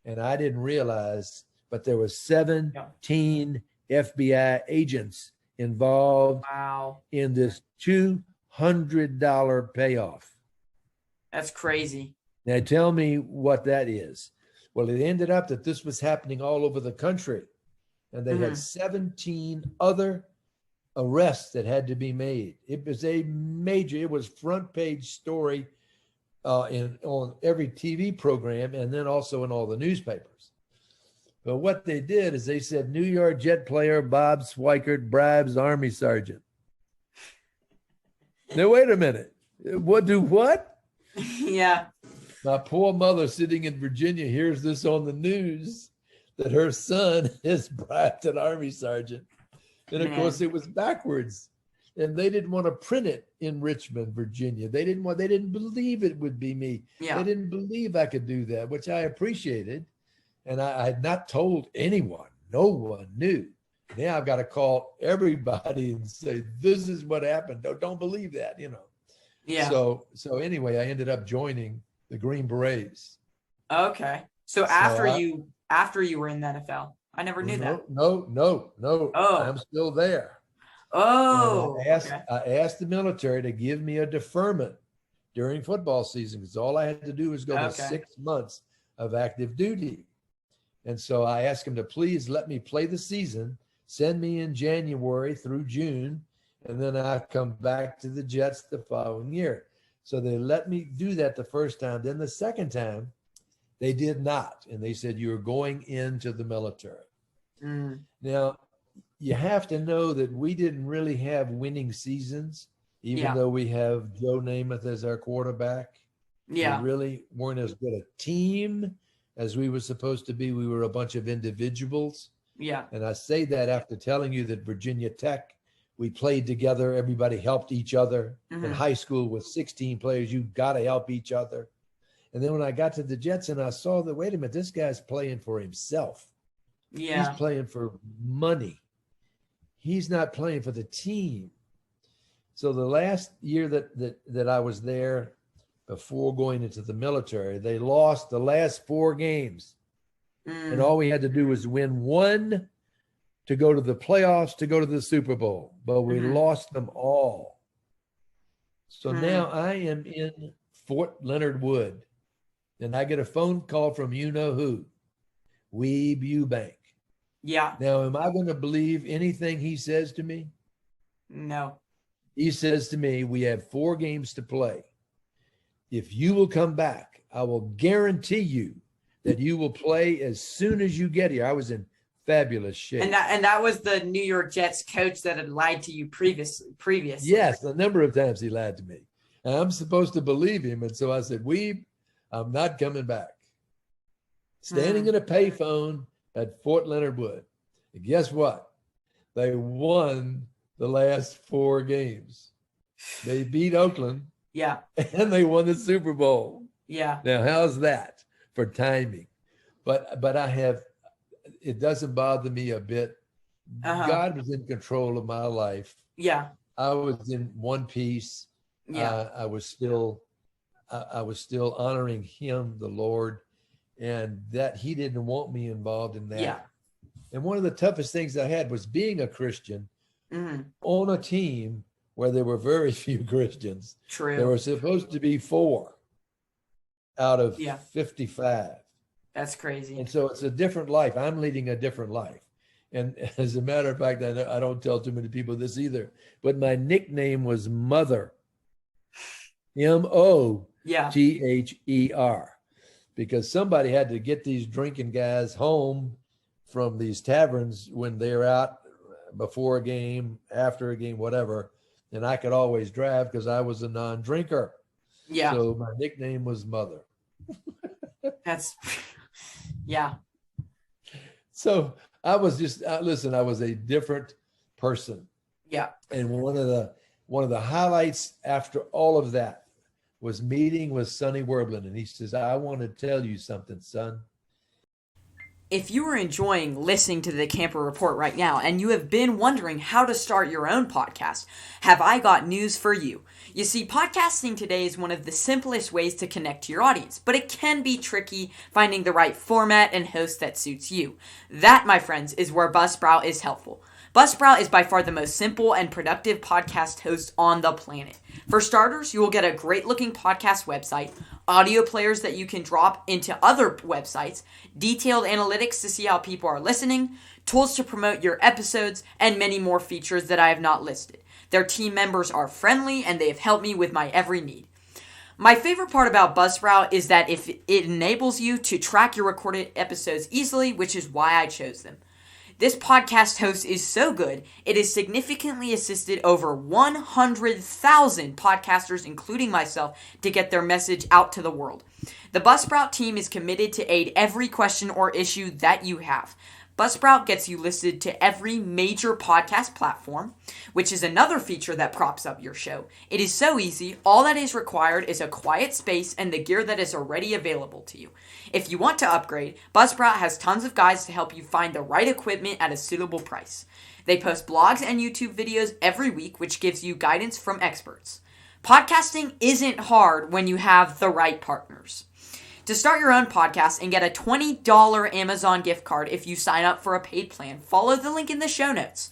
and I didn't realize, but there was 17 FBI agents involved in this $200 payoff. That's crazy. Now tell me what that is. Well, it ended up that this was happening all over the country, and they had 17 other arrests that had to be made. It was front page story on every TV program, and then also in all the newspapers. But what they did is they said, New York Jet player Bob Schweickert bribes Army sergeant. Now, wait a minute. What? My poor mother sitting in Virginia hears this on the news that her son has bribed an Army sergeant. And of course it was backwards. And they didn't want to print it in Richmond, Virginia. They didn't believe it would be me. They didn't believe I could do that, which I appreciated. And I had not told anyone. No one knew. Now I've got to call everybody and say, this is what happened. Don't believe that, So anyway, I ended up joining the Green Berets. Okay. So after you were in the NFL, I never knew that. No. Oh. I'm still there. Oh. I asked the military to give me a deferment during football season, because all I had to do was go to 6 months of active duty. And so I asked them to please let me play the season, send me in January through June, and then I come back to the Jets the following year. So they let me do that the first time. Then the second time, they did not. And they said, you're going into the military. Now, you have to know that we didn't really have winning seasons, even though we have Joe Namath as our quarterback. We really weren't as good a team as we were supposed to be. We were a bunch of individuals. And I say that after telling you that Virginia Tech, we played together. Everybody helped each other. In high school with 16 players, you got to help each other. And then when I got to the Jets and I saw that, wait a minute, this guy's playing for himself. He's playing for money. He's not playing for the team. So the last year that I was there before going into the military, they lost the last 4 games. And all we had to do was win 1 to go to the playoffs, to go to the Super Bowl. But we lost them all. So now I am in Fort Leonard Wood, and I get a phone call from you-know-who, Weeb Eubank. Now, am I going to believe anything he says to me? No. He says to me, we have 4 games to play. If you will come back, I will guarantee you that you will play as soon as you get here. I was in fabulous shape. And that was the New York Jets coach that had lied to you previously. Yes, a number of times he lied to me. And I'm supposed to believe him. And so I said, I'm not coming back. Standing in a payphone at Fort Leonard Wood. And guess what? They won the last 4 games. They beat Oakland. Yeah. And they won the Super Bowl. Yeah. Now, how's that for timing? But it doesn't bother me a bit. God was in control of my life. Yeah. I was in one piece. Yeah. I was still honoring him, the Lord, and that he didn't want me involved in that. Yeah. And one of the toughest things I had was being a Christian on a team where there were very few Christians. True. There were supposed to be 4 out of 55. That's crazy. And so it's a different life. I'm leading a different life. And as a matter of fact, I don't tell too many people this either, but my nickname was Mother. Mother. Because somebody had to get these drinking guys home from these taverns when they're out before a game, after a game, whatever. And I could always drive because I was a non-drinker. Yeah. So my nickname was Mother. That's, yeah. So I was just, listen, I was a different person. Yeah. And one of the highlights after all of that was meeting with Sonny Werblin. And he says, I want to tell you something, son. If you are enjoying listening to the Camper Report right now and you have been wondering how to start your own podcast, have I got news for you. You see, podcasting today is one of the simplest ways to connect to your audience, but it can be tricky finding the right format and host that suits you. That, my friends, is where Buzzsprout is helpful. Buzzsprout is by far the most simple and productive podcast host on the planet. For starters, you will get a great-looking podcast website, audio players that you can drop into other websites, detailed analytics to see how people are listening, tools to promote your episodes, and many more features that I have not listed. Their team members are friendly, and they have helped me with my every need. My favorite part about Buzzsprout is that it enables you to track your recorded episodes easily, which is why I chose them. This podcast host is so good, it has significantly assisted over 100,000 podcasters, including myself, to get their message out to the world. The Buzzsprout team is committed to aid every question or issue that you have. Buzzsprout gets you listed to every major podcast platform, which is another feature that props up your show. It is so easy. All that is required is a quiet space and the gear that is already available to you. If you want to upgrade, Buzzsprout has tons of guides to help you find the right equipment at a suitable price. They post blogs and YouTube videos every week, which gives you guidance from experts. Podcasting isn't hard when you have the right partners. To start your own podcast and get a $20 Amazon gift card if you sign up for a paid plan, follow the link in the show notes.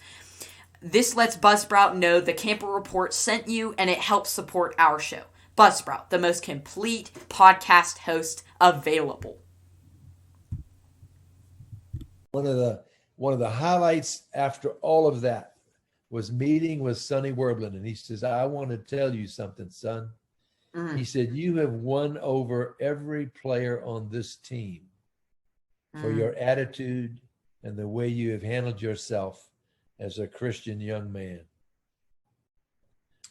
This lets Buzzsprout know the Camper Report sent you, and it helps support our show. Buzzsprout, the most complete podcast host available. One of the highlights after all of that was meeting with Sonny Werblin. And he says, I want to tell you something, son. He said, you have won over every player on this team for your attitude and the way you have handled yourself as a Christian young man.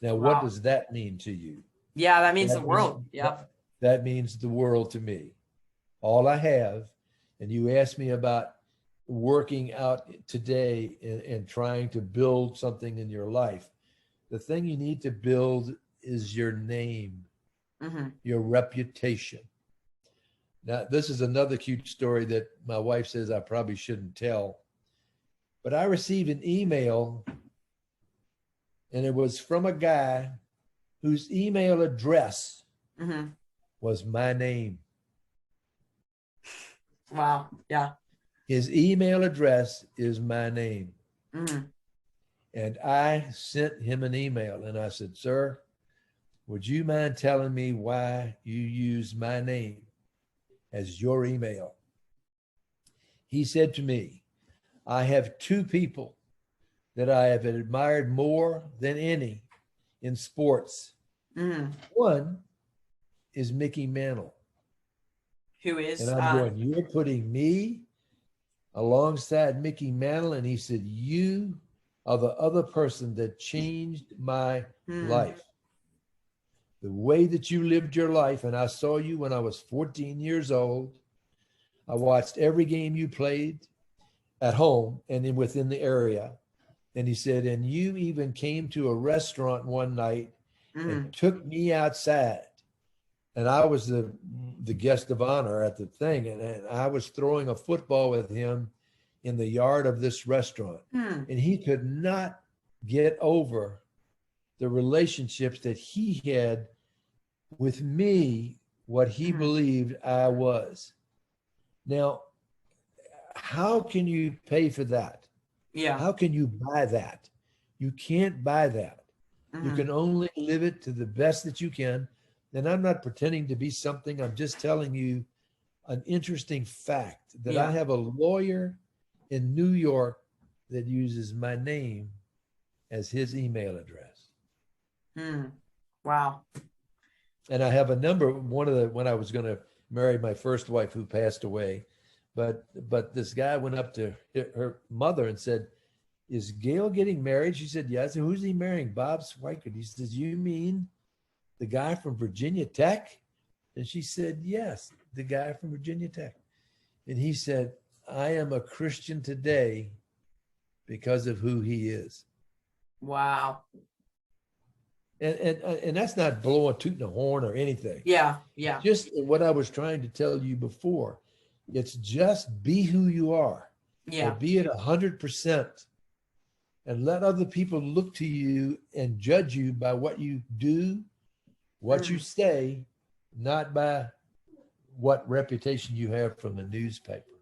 Now, what does that mean to you? Yeah, that means the world. That means the world to me. All I have, and you asked me about working out today and trying to build something in your life. The thing you need to build is your name. Your reputation. Now, this is another cute story that my wife says I probably shouldn't tell, but I received an email, and it was from a guy whose email address was my name. Wow. Yeah. His email address is my name. And I sent him an email, and I said, sir, would you mind telling me why you use my name as your email? He said to me, I have 2 people that I have admired more than any in sports. One is Mickey Mantle. Who is? And I'm going, you're putting me alongside Mickey Mantle, and he said, "You are the other person that changed my life. The way that you lived your life, and I saw you when I was 14 years old. I watched every game you played at home and then within the area." And he said, "And you even came to a restaurant one night and took me outside. And I was the guest of honor at the thing. And I was throwing a football with him in the yard of this restaurant. And he could not get over the relationships that he had with me, what he believed I was." Now, how can you pay for that? Yeah. How can you buy that? You can't buy that. You can only live it to the best that you can. And I'm not pretending to be something. I'm just telling you an interesting fact that I have a lawyer in New York that uses my name as his email address. Wow. And I have a number, when I was going to marry my first wife who passed away, but this guy went up to her mother and said, "Is Gail getting married?" She said, "Yes." "Who's he marrying?" "Bob Schweickert." He says, "You mean the guy from Virginia Tech?" And she said, "Yes, the guy from Virginia Tech." And he said, "I am a Christian today because of who he is." Wow. And that's not blowing, tooting a horn or anything. Yeah. Just what I was trying to tell you before. It's just be who you are. Yeah. Or be it 100%. And let other people look to you and judge you by what you do, what you say, not by what reputation you have from the newspaper.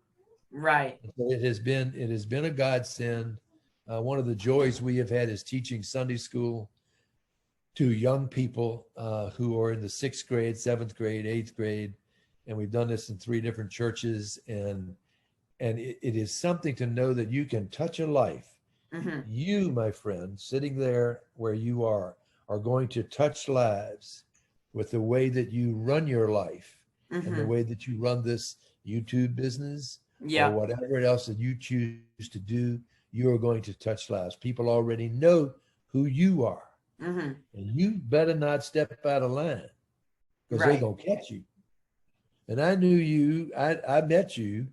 Right. So it has been a godsend. One of the joys we have had is teaching Sunday school to young people who are in the 6th grade, 7th grade, 8th grade. And we've done this in 3 different churches. And it is something to know that you can touch a life. You, my friend, sitting there where you are going to touch lives with the way that you run your life and the way that you run this YouTube business or whatever else that you choose to do. You are going to touch lives. People already know who you are. And you better not step out of line because they're going to catch you. And I knew you, I met you.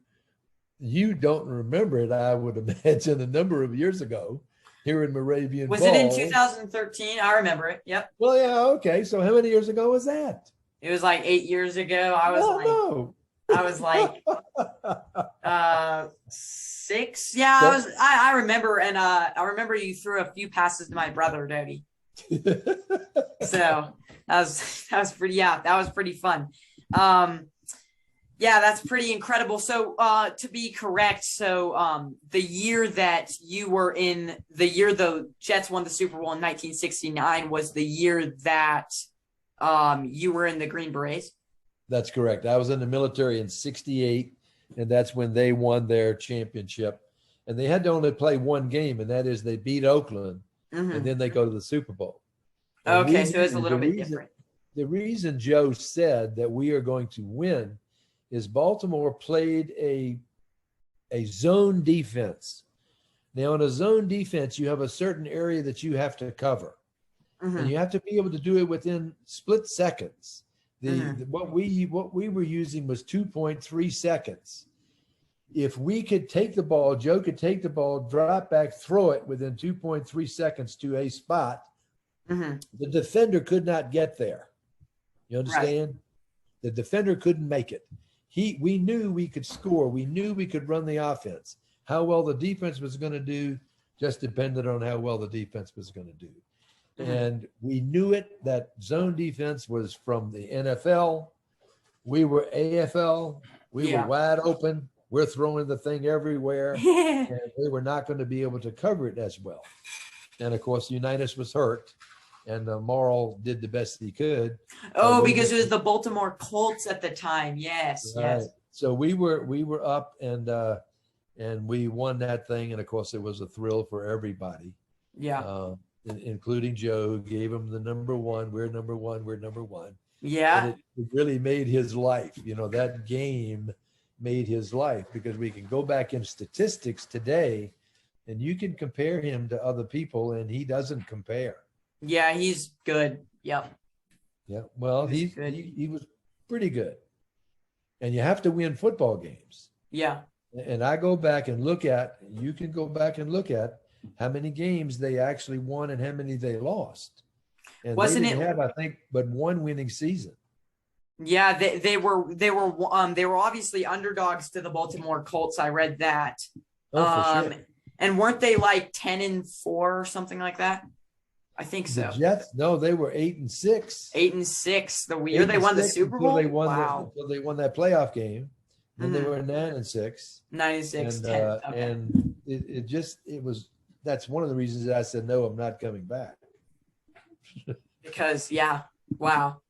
You don't remember it, I would imagine, a number of years ago here in Moravian Was Falls. it in 2013? I remember it. Yep. Well, yeah, okay. So how many years ago was that? It was like 8 years ago. I was like 6. Yeah, I remember, and I remember you threw a few passes to my brother, Dodie. So that was pretty fun. Yeah, that's pretty incredible. So to be correct, so the year that you were in, the year the Jets won the Super Bowl in 1969 was the year that you were in the Green Berets? That's correct. I was in the military in 68, and that's when they won their championship. And they had to only play one game, and that is they beat Oakland, and then they go to the Super Bowl. Okay, so it's a little bit different. The reason Joe said that we are going to win is Baltimore played a zone defense. Now, in a zone defense, you have a certain area that you have to cover. And you have to be able to do it within split seconds. What we were using was 2.3 seconds. If we could take the ball, Joe could take the ball, drop back, throw it within 2.3 seconds to a spot, the defender could not get there. You understand? Right. The defender couldn't make it. We knew we could score. We knew we could run the offense. How well the defense was going to do just depended on how well the defense was going to do. And we knew it, that zone defense was from the NFL. We were AFL. We were wide open. We're throwing the thing everywhere. And they were not going to be able to cover it as well. And, of course, Unitas was hurt. And Morrill did the best he could. Oh, because it was the Baltimore Colts at the time. Yes, right. Yes. So we were up and we won that thing. And of course, it was a thrill for everybody. Yeah. Including Joe, who gave him the number one. We're number one. We're number one. Yeah. And it really made his life. You know, that game made his life, because we can go back in statistics today and you can compare him to other people and he doesn't compare. Yeah, he's good. Yep. Yeah. Well, he was pretty good. And you have to win football games. Yeah. And I go back and look at, you can go back and look at how many games they actually won and how many they lost. And Wasn't they didn't it? have, I think, but one winning season. Yeah, they were obviously underdogs to the Baltimore Colts. I read that. Oh, for sure. And weren't they like 10-4 or something like that? I think so. The Jets, no, they were 8-6. 8-6 the year they won the Super Bowl. Until they won that playoff game. Then they were 9-6. 96, 10. Okay. And that's one of the reasons that I said, no, I'm not coming back. Because wow.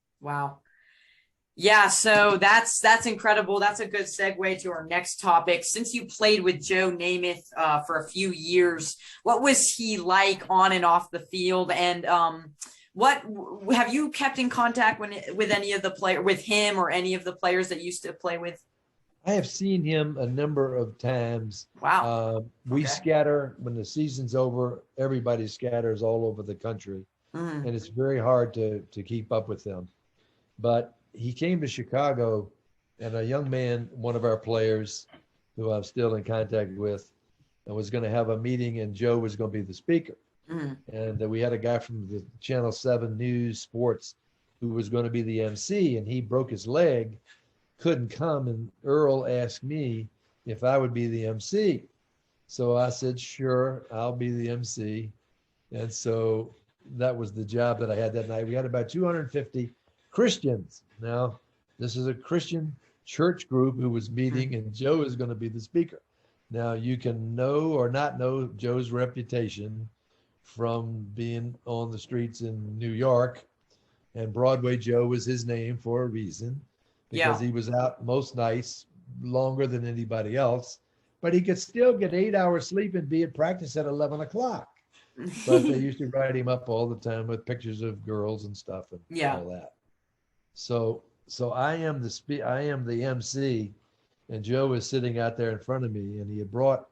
Yeah, so that's incredible. That's a good segue to our next topic. Since you played with Joe Namath for a few years, what was he like on and off the field? And what have you kept in contact with any of the with him or any of the players that you used to play with? I have seen him a number of times. Wow. We scatter when the season's over. Everybody scatters all over the country, and it's very hard to keep up with them. But he came to Chicago, and a young man, one of our players, who I'm still in contact with, and was going to have a meeting, and Joe was going to be the speaker. And we had a guy from the Channel 7 News Sports who was going to be the MC, and he broke his leg, couldn't come, and Earl asked me if I would be the MC. So I said, sure, I'll be the MC. And so that was the job that I had that night. We had about 250 Christians. Now, this is a Christian church group who was meeting, and Joe is going to be the speaker. Now, you can know or not know Joe's reputation from being on the streets in New York, and Broadway Joe was his name for a reason, because he was out most nights longer than anybody else, but he could still get 8 hours sleep and be at practice at 11 o'clock. But they used to write him up all the time with pictures of girls and stuff and all that. So I am the MC, and Joe was sitting out there in front of me, and he had brought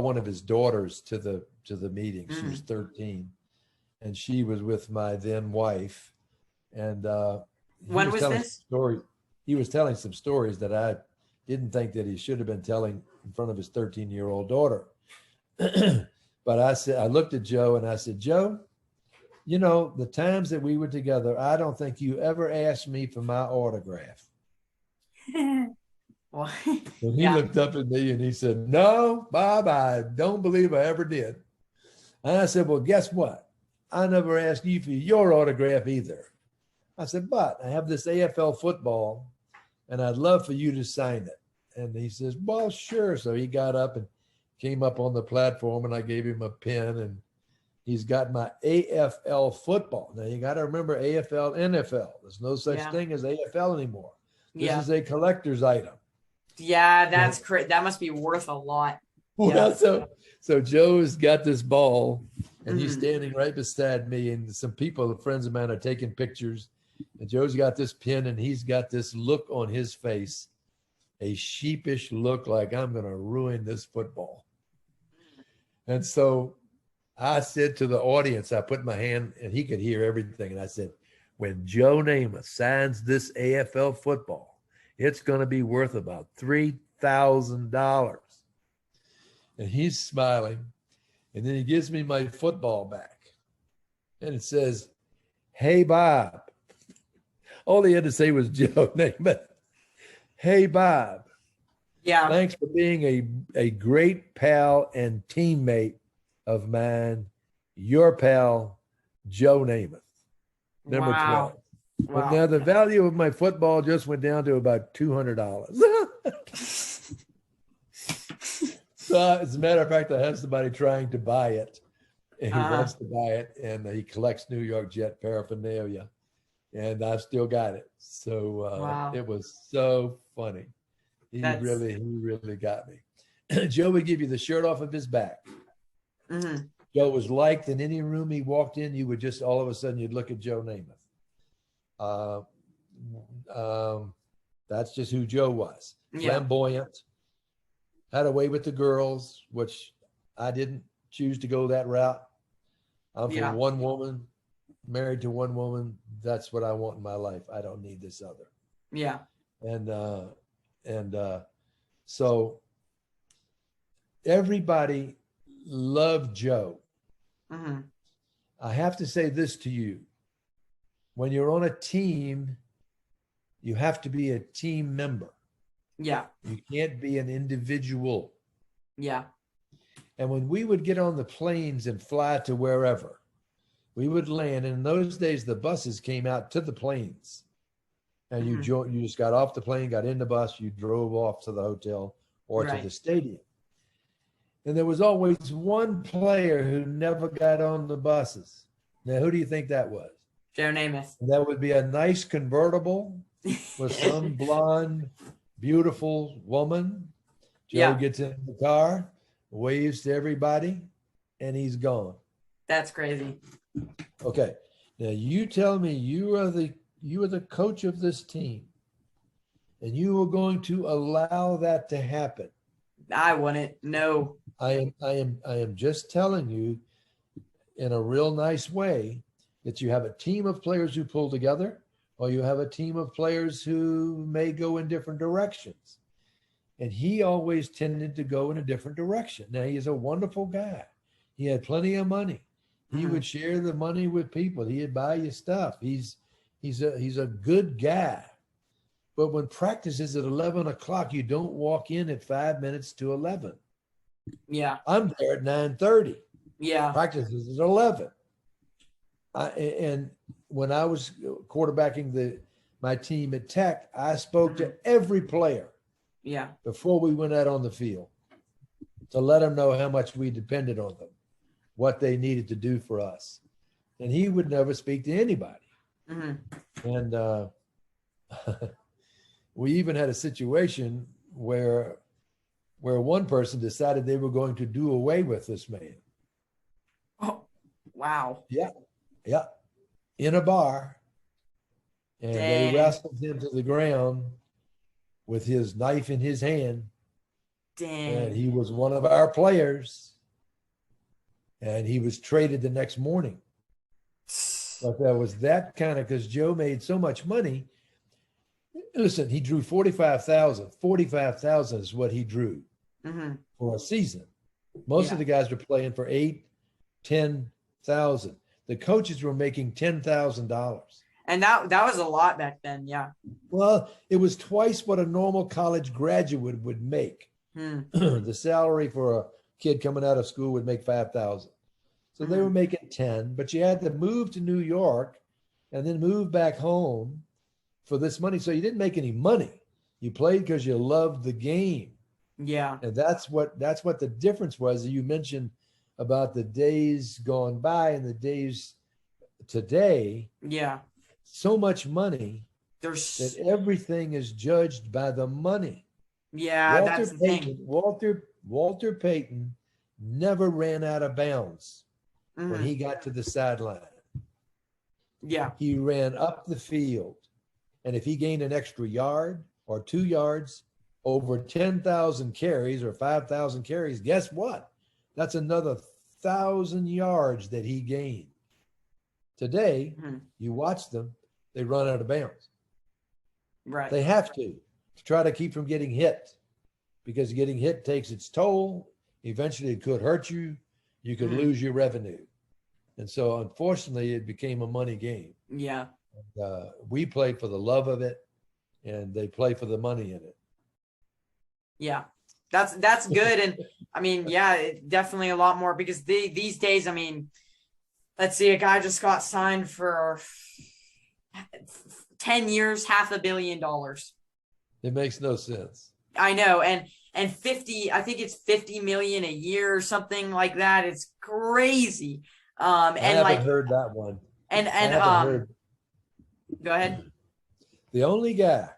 one of his daughters to the meeting. She was 13, and she was with my then wife. And when was this? He was telling some stories that I didn't think that he should have been telling in front of his 13-year-old daughter. But I looked at Joe and I said, Joe, you know, the times that we were together, I don't think you ever asked me for my autograph. Well, and he looked up at me and he said, no, Bob, I don't believe I ever did. And I said, well, guess what? I never asked you for your autograph either. I said, but I have this AFL football and I'd love for you to sign it. And he says, well, sure. So he got up and came up on the platform, and I gave him a pen, and he's got my AFL football. Now you got to remember AFL, NFL. There's no such thing as AFL anymore. This is a collector's item. Yeah, that's correct. That must be worth a lot. Well, so Joe's got this ball, and he's standing right beside me, and some people, friends of mine, are taking pictures. And Joe's got this pin, and he's got this look on his face, a sheepish look like I'm going to ruin this football. And so I said to the audience, I put my hand, and he could hear everything. And I said, when Joe Namath signs this AFL football, it's going to be worth about $3,000. And he's smiling. And then he gives me my football back. And it says, hey, Bob. All he had to say was Joe Namath. Hey, Bob. Yeah. Thanks for being a great pal and teammate of mine. Your pal, Joe Namath. Number 12. Wow. But now the value of my football just went down to about $200. So as a matter of fact, I have somebody trying to buy it. And he wants to buy it, and he collects New York Jet paraphernalia. And I've still got it. So it was so funny. He really got me. Joe would give you the shirt off of his back. Joe was liked in any room he walked in. You would just all of a sudden you'd look at Joe Namath. That's just who Joe was. Yeah. Flamboyant, had a way with the girls, which I didn't choose to go that route. I'm Yeah. from one woman, married to one woman. That's what I want in my life. I don't need this other. Yeah. And so everybody loved Joe. Mm-hmm. I have to say this to you. When you're on a team, you have to be a team member. Yeah. You can't be an individual. Yeah. And when we would get on the planes and fly to wherever, we would land. And in those days, the buses came out to the planes. And you just got off the plane, got in the bus, you drove off to the hotel or to the stadium. And there was always one player who never got on the buses. Now, who do you think that was? Joe Namath. And that would be a nice convertible with some blonde, beautiful woman. Joe gets in the car, waves to everybody, and he's gone. That's crazy. Okay. Now you tell me you are the coach of this team, and you are going to allow that to happen. I wouldn't. No. I am just telling you in a real nice way that you have a team of players who pull together, or you have a team of players who may go in different directions. And he always tended to go in a different direction. Now, he is a wonderful guy. He had plenty of money. He would share the money with people. He'd buy you stuff. He's a good guy. But when practice is at 11 o'clock, you don't walk in at 5 minutes to 11. Yeah. I'm there at 9:30. Yeah. Practice is at 11. And when I was quarterbacking my team at Tech, I spoke to every player before we went out on the field to let them know how much we depended on them, what they needed to do for us. And he would never speak to anybody. And we even had a situation where one person decided they were going to do away with this man. Oh, wow. Yeah. In a bar. And they wrestled him to the ground with his knife in his hand. And he was one of our players. And he was traded the next morning. But there was that kind of, because Joe made so much money. Listen, he drew 45,000. 45,000 is what he drew for a season. Most of the guys were playing for 8, 10,000. The coaches were making $10,000. And that was a lot back then. Yeah. Well, it was twice what a normal college graduate would make. The salary for a kid coming out of school would make 5,000. So they were making 10, but you had to move to New York and then move back home for this money. So you didn't make any money. You played because you loved the game. Yeah. And that's what the difference was. You mentioned about the days gone by and the days today. Yeah. So much money that everything is judged by the money. Yeah, that's the thing. Walter Payton never ran out of bounds when he got to the sideline. Yeah. He ran up the field. And if he gained an extra yard or 2 yards over 10,000 carries or 5,000 carries, guess what? That's another 1,000 yards that he gained. Today, you watch them, they run out of bounds. Right. They have to try to keep from getting hit, because getting hit takes its toll. Eventually, it could hurt you. You could lose your revenue. And so, unfortunately, it became a money game. Yeah. We play for the love of it, and they play for the money in it. Yeah. That's good. And I mean, yeah, definitely a lot more, because these days, I mean, let's see, a guy just got signed for 10 years, $500 million. It makes no sense. I know. And 50, I think it's 50 million a year or something like that. It's crazy. I haven't heard that one. Go ahead. The only guy,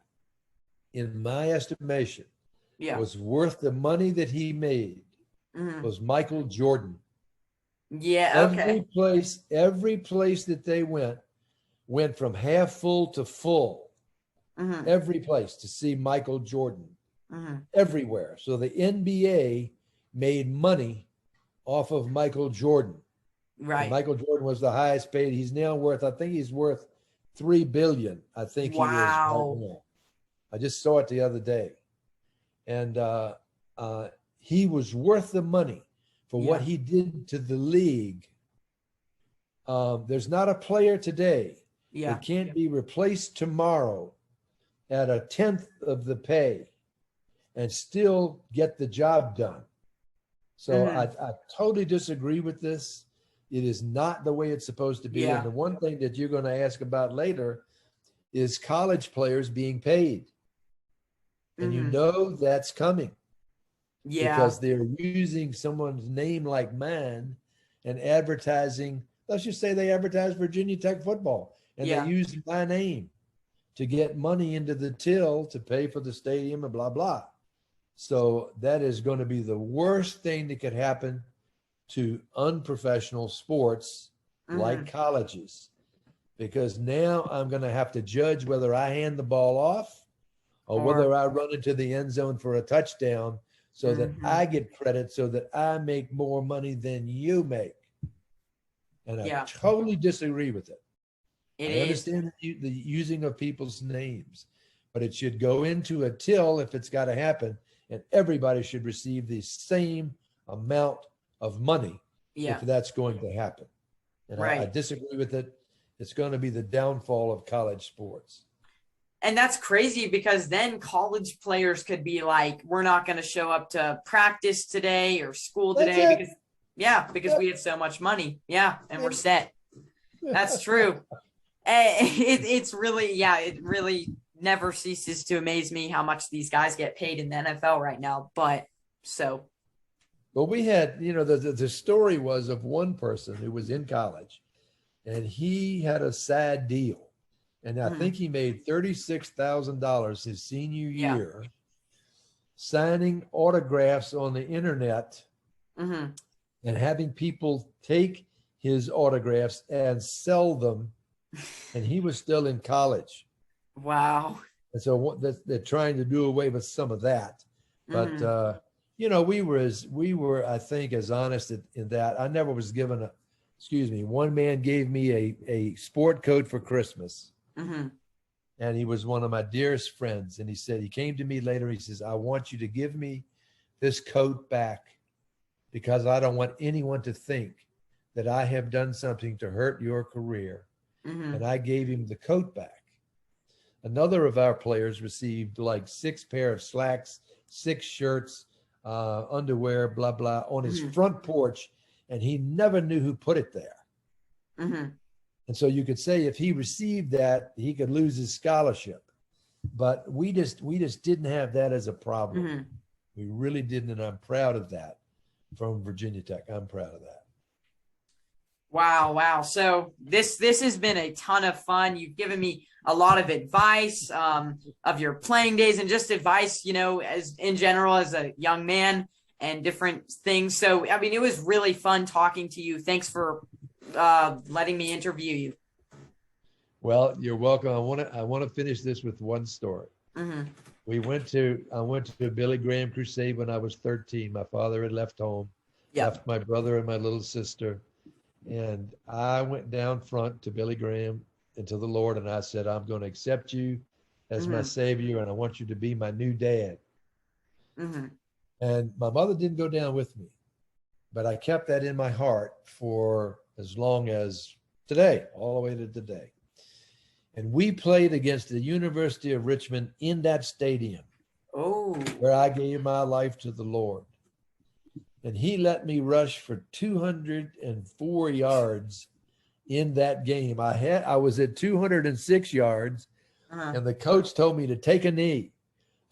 in my estimation, was worth the money that he made was Michael Jordan. Yeah. Okay. Every place that they went from half full to full. every place to see Michael Jordan, Mhm. everywhere. So the NBA made money off of Michael Jordan. And Right. Michael Jordan was the highest paid. He's now worth, I think he's worth 3 billion. I think he is right Wow. now. I just saw it the other day. And he was worth the money for what Yeah. he did to the league. There's not a player today Yeah. that can't be replaced tomorrow at a tenth of the pay and still get the job done. So I totally disagree with this. It is not the way it's supposed to be. Yeah. And the one thing that you're going to ask about later is college players being paid. And you know that's coming Yeah. because they're using someone's name like mine and advertising. Let's just say they advertise Virginia Tech football and Yeah. they use my name to get money into the till to pay for the stadium and blah, blah. So that is going to be the worst thing that could happen to unprofessional sports like colleges, because now I'm going to have to judge whether I hand the ball off or whether I run into the end zone for a touchdown so that I get credit, so that I make more money than you make. And I totally disagree with it. I understand the using of people's names, but it should go into a till if it's got to happen, and everybody should receive the same amount of money if that's going to happen. And I disagree with it. It's going to be the downfall of college sports. And that's crazy, because then college players could be like, we're not going to show up to practice today or school today because we have so much money. Yeah. And we're set. That's true. It's really, it really never ceases to amaze me how much these guys get paid in the NFL right now. But well, we had, the story was of one person who was in college and he had a sad deal. And I think he made $36,000 his senior year signing autographs on the internet and having people take his autographs and sell them. And he was still in college. Wow. And so they're trying to do away with some of that. But, we were, I think, as honest in that. I never was given one man gave me a sport coat for Christmas. And he was one of my dearest friends. And he said, he came to me later. He says, I want you to give me this coat back because I don't want anyone to think that I have done something to hurt your career. And I gave him the coat back. Another of our players received like 6 pair of slacks, 6 shirts, underwear, blah, blah, on his front porch. And he never knew who put it there. And so you could say if he received that, he could lose his scholarship. But we just didn't have that as a problem. We really didn't. And I'm proud of that from Virginia Tech. I'm proud of that. Wow. So this has been a ton of fun. You've given me a lot of advice of your playing days and just advice, as in general as a young man and different things. So, I mean, it was really fun talking to you. Thanks for letting me interview you. Well, you're welcome. I want to finish this with one story. I went to a Billy Graham crusade when I was 13. My father had left home, left my brother and my little sister. And I went down front to Billy Graham and to the Lord, and I said, I'm going to accept you as my Savior, and I want you to be my new dad. And my mother didn't go down with me, but I kept that in my heart for as long as today, all the way to today. And we played against the University of Richmond in that stadium where I gave my life to the Lord. And he let me rush for 204 yards in that game. I was at 206 yards, and the coach told me to take a knee.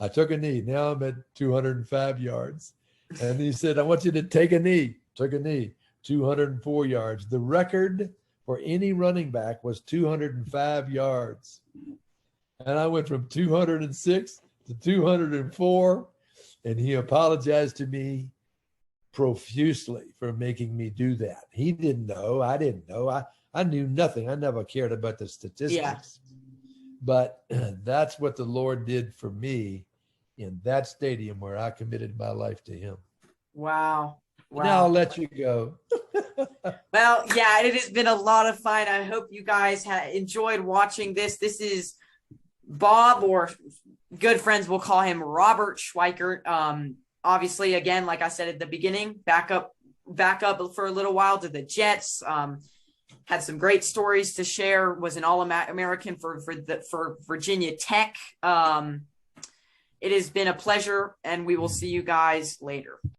I took a knee. Now I'm at 205 yards. And he said, I want you to take a knee. Took a knee, 204 yards. The record for any running back was 205 yards. And I went from 206 to 204, and he apologized to me profusely for making me do that. He didn't know. I didn't know. I knew nothing. I never cared about the statistics. But that's what the Lord did for me in that stadium where I committed my life to him. Wow. Now I'll Wow. let you go. Well, yeah, it has been a lot of fun. I hope you guys enjoyed watching this. This is Bob, or good friends will call him Robert Schweickert. Obviously, again, like I said at the beginning, back up for a little while to the Jets. Had some great stories to share. Was an All-American for Virginia Tech. It has been a pleasure, and we will see you guys later.